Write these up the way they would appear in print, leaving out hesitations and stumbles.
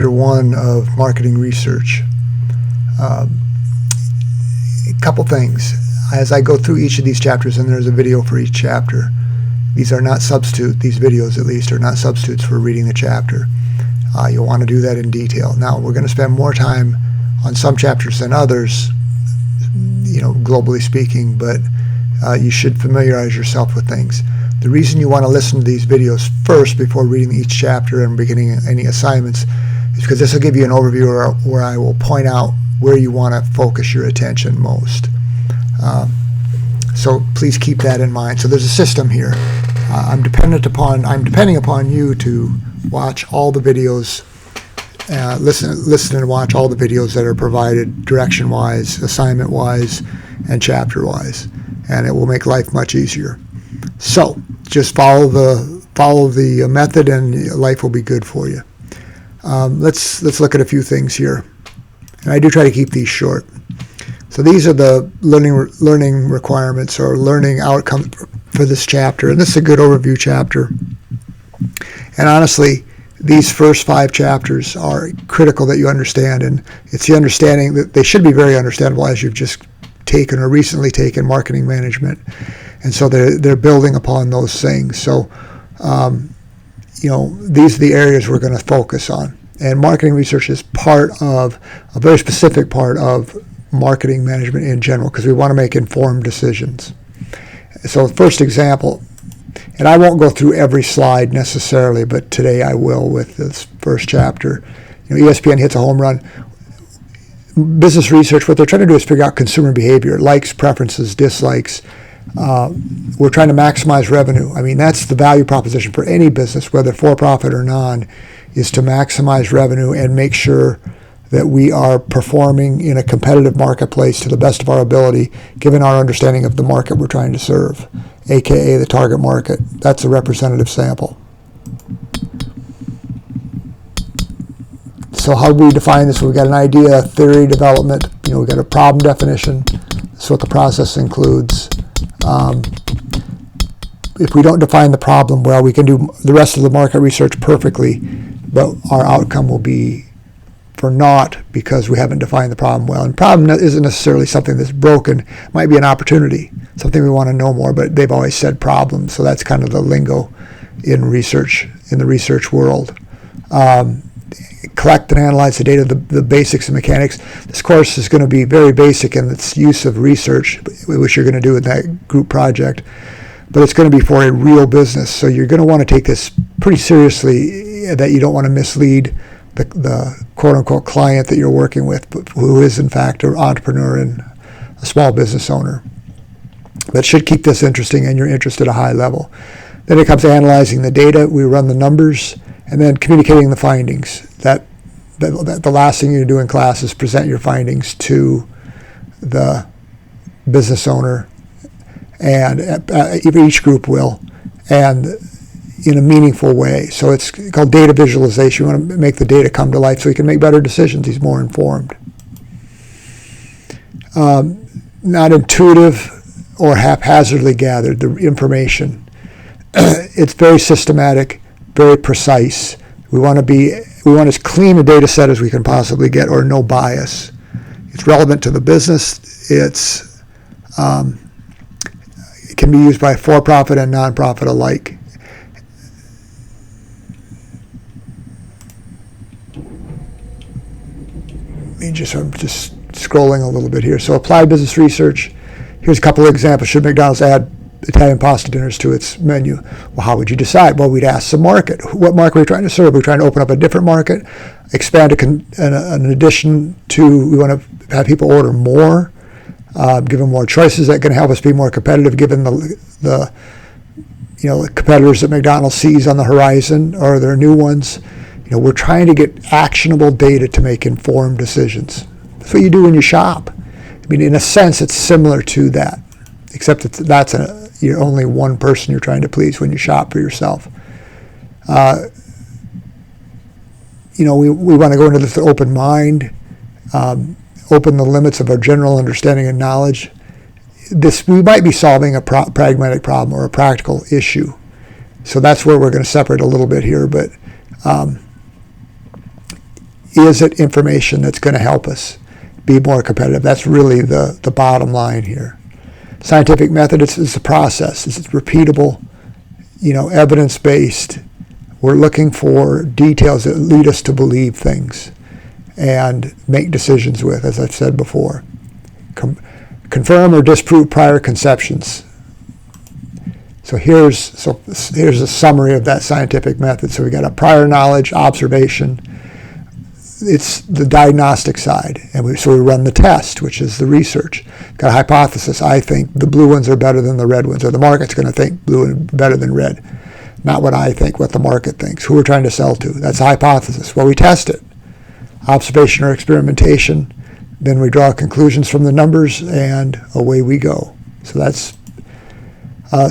Chapter 1 of marketing research. A couple things. As I go through each of these chapters, and there's a video for each chapter, these are not substitute, these videos at least, are not substitutes for reading the chapter. You'll want to do that in detail. Now, we're going to spend more time on some chapters than others, globally speaking, but you should familiarize yourself with things. The reason you want to listen to these videos first before reading each chapter and beginning any assignments is because this will give you an overview where I will point out where you want to focus your attention most. So please keep that in mind. So there's a system here. I'm depending upon you to watch all the videos, listen and watch all the videos that are provided direction-wise, assignment-wise, and chapter-wise, and it will make life much easier. So just follow the method, and life will be good for you. Let's look at a few things here, and I do try to keep these short. So these are the learning requirements or learning outcomes for this chapter, and this is a good overview chapter. And honestly, these first 5 chapters are critical that you understand, and it's the understanding that they should be very understandable as you've just taken or recently taken marketing management, and so they're building upon those things. So these are the areas we're going to focus on, and marketing research is part of a very specific part of marketing management in general, because we want to make informed decisions. So the first example, and I won't go through every slide necessarily, but today I will with this first chapter. ESPN hits a home run. Business research, what they're trying to do is figure out consumer behavior, likes, preferences, dislikes. We're trying to maximize revenue. I mean, that's the value proposition for any business, whether for-profit or non, is to maximize revenue and make sure that we are performing in a competitive marketplace to the best of our ability, given our understanding of the market we're trying to serve, aka the target market. That's a representative sample. So how do we define this? We've got an idea, theory, development. We've got a problem definition. That's what the process includes. If we don't define the problem well, we can do the rest of the market research perfectly, but our outcome will be for naught because we haven't defined the problem well. And problem isn't necessarily something that's broken. It might be an opportunity, something we want to know more, but they've always said problem, so that's kind of the lingo in research, in the research world. Collect and analyze the data, the basics and mechanics. This course is going to be very basic in its use of research, which you're going to do in that group project, but it's going to be for a real business. So you're going to want to take this pretty seriously, that you don't want to mislead the quote-unquote client that you're working with, but who is in fact an entrepreneur and a small business owner. That should keep this interesting and your interest at a high level. Then it comes to analyzing the data. We run the numbers, and then communicating the findings. The last thing you do in class is present your findings to the business owner, and each group will, and in a meaningful way. So it's called data visualization. We want to make the data come to life so he can make better decisions. He's more informed. Not intuitive or haphazardly gathered, the information. It's very systematic, very precise. We want as clean a data set as we can possibly get, or no bias. It's relevant to the business. It can be used by for-profit and non-profit alike. I'm just scrolling a little bit here. So applied business research. Here's a couple of examples. Should McDonald's add Italian pasta dinners to its menu? Well, how would you decide? Well, we'd ask the market. What market are we trying to serve? We're trying to open up a different market, expand an addition to, we want to have people order more, give them more choices that can help us be more competitive given the competitors that McDonald's sees on the horizon, or their new ones. We're trying to get actionable data to make informed decisions. That's what you do when you shop. I mean, in a sense, it's similar to that, except that you're only one person you're trying to please when you shop for yourself. We want to go into this with an open mind, open the limits of our general understanding and knowledge. We might be solving a pragmatic problem or a practical issue. So that's where we're going to separate a little bit here, but is it information that's going to help us be more competitive? That's really the bottom line here. Scientific method is a process. It's repeatable, evidence-based. We're looking for details that lead us to believe things and make decisions with, as I've said before. Confirm or disprove prior conceptions. So here's a summary of that scientific method. So we got a prior knowledge, observation. It's the diagnostic side. And so we run the test, which is the research. Got a hypothesis. I think the blue ones are better than the red ones, or the market's going to think blue and better than red. Not what I think, what the market thinks, who we're trying to sell to. That's a hypothesis. Well, we test it. Observation or experimentation. Then we draw conclusions from the numbers, and away we go. So that's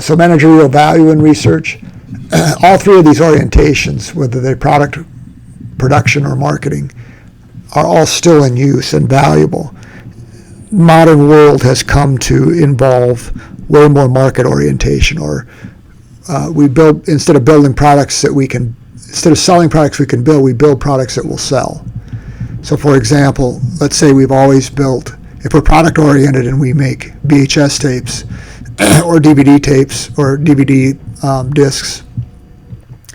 so managerial value in research. All three of these orientations, whether they're product, production, or marketing, are all still in use and valuable. Modern world has come to involve way more market orientation, or we build, instead of selling products we can build, we build products that will sell. So for example, let's say we've always built, if we're product oriented and we make VHS tapes or DVD tapes or DVD discs,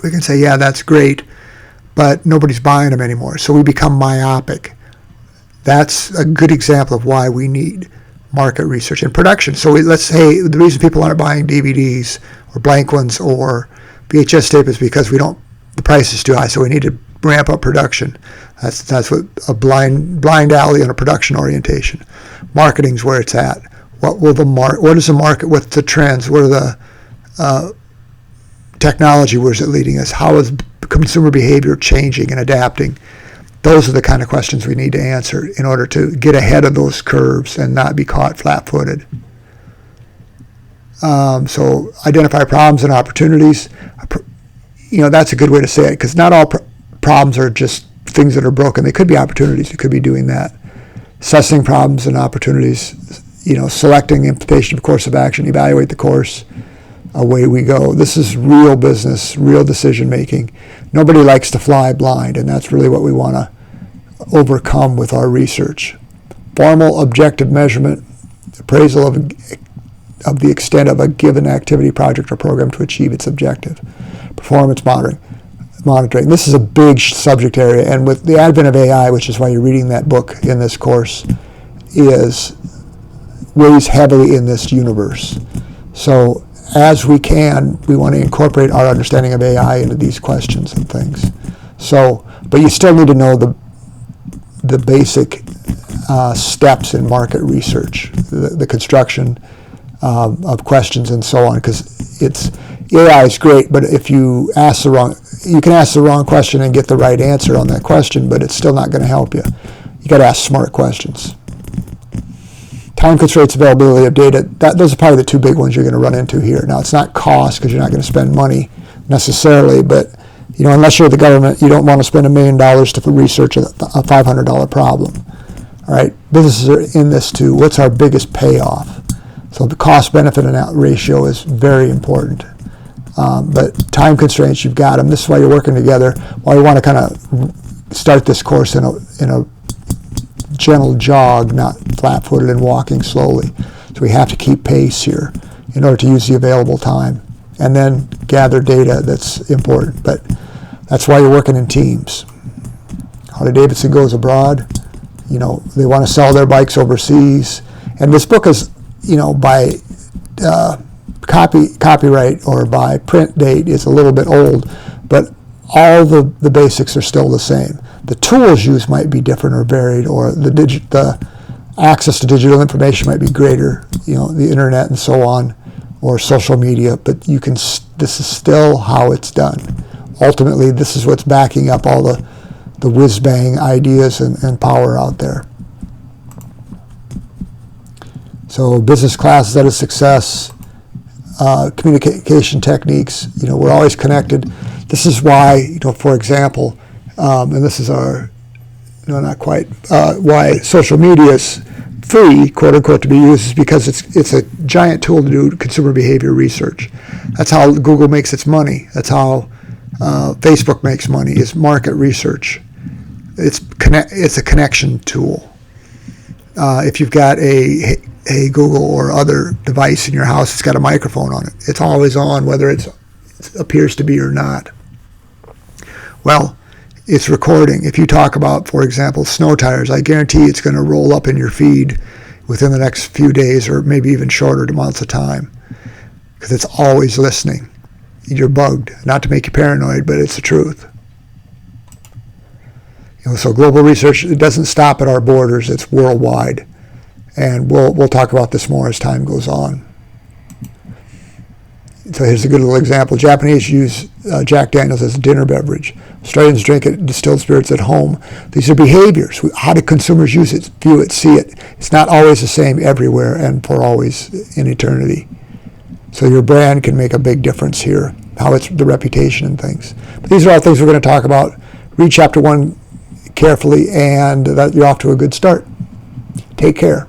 we can say, yeah, that's great, but nobody's buying them anymore. So we become myopic. That's a good example of why we need market research and production. So let's say the reason people aren't buying DVDs or blank ones or VHS tape is because the price is too high, so we need to ramp up production. That's what a blind alley on a production orientation. Marketing's where it's at. What is the market? What's the trends? What are the technology? Where's it leading us? How is consumer behavior changing and adapting? Those are the kind of questions we need to answer in order to get ahead of those curves and not be caught flat-footed. So identify problems and opportunities. That's a good way to say it, because not all problems are just things that are broken. They could be opportunities. You could be doing that. Assessing problems and opportunities, selecting implementation of course of action, evaluate the course, away we go. This is real business, real decision making. Nobody likes to fly blind, and that's really what we want to overcome with our research. Formal objective measurement, appraisal of the extent of a given activity, project, or program to achieve its objective. Performance monitoring. This is a big subject area, and with the advent of AI, which is why you're reading that book in this course, weighs heavily in this universe. So as we can, we want to incorporate our understanding of AI into these questions and things. So, but you still need to know the basic steps in market research, the construction of questions and so on, because AI is great, but if you can ask the wrong question and get the right answer on that question, but it's still not going to help you. You got to ask smart questions. Time constraints, availability of data, those are probably the two big ones you're going to run into here. Now, it's not cost, because you're not going to spend money necessarily, but unless you're the government, you don't want to spend $1 million to research a $500 problem. All right, businesses are in this too. What's our biggest payoff? So the cost-benefit ratio is very important. But time constraints, you've got them. This is why you're working together. Why we want to kind of start this course in a gentle jog, not flat-footed and walking slowly. So we have to keep pace here in order to use the available time, and then gather data that's important. But that's why you're working in teams. Harley-Davidson goes abroad. They want to sell their bikes overseas, and this book is, by copyright or by print date is a little bit old, but all the basics are still the same. The tools used might be different or varied, or the access to digital information might be greater, the internet and so on, or social media, but this is still how it's done. Ultimately, this is what's backing up all the whiz-bang ideas and power out there. So business classes that are success, communication techniques, we're always connected. This is why, for example, and this is not quite, why social media is free, quote unquote, to be used, is because it's a giant tool to do consumer behavior research. That's how Google makes its money. That's how Facebook makes money, is market research. It's a connection tool. If you've got a Google or other device in your house, it's got a microphone on it. It's always on, whether it appears to be or not. Well, it's recording. If you talk about, for example, snow tires, I guarantee it's going to roll up in your feed within the next few days, or maybe even shorter amounts of time, because it's always listening. You're bugged. Not to make you paranoid, but it's the truth. So global research, it doesn't stop at our borders. It's worldwide. And we'll talk about this more as time goes on. So here's a good little example. Japanese use Jack Daniels as a dinner beverage. Australians drink it, distilled spirits at home. These are behaviors. How do consumers use it, view it, see it? It's not always the same everywhere and for always in eternity. So your brand can make a big difference here, how it's the reputation and things. But these are all things we're going to talk about. Read chapter 1 carefully, and that you're off to a good start. Take care.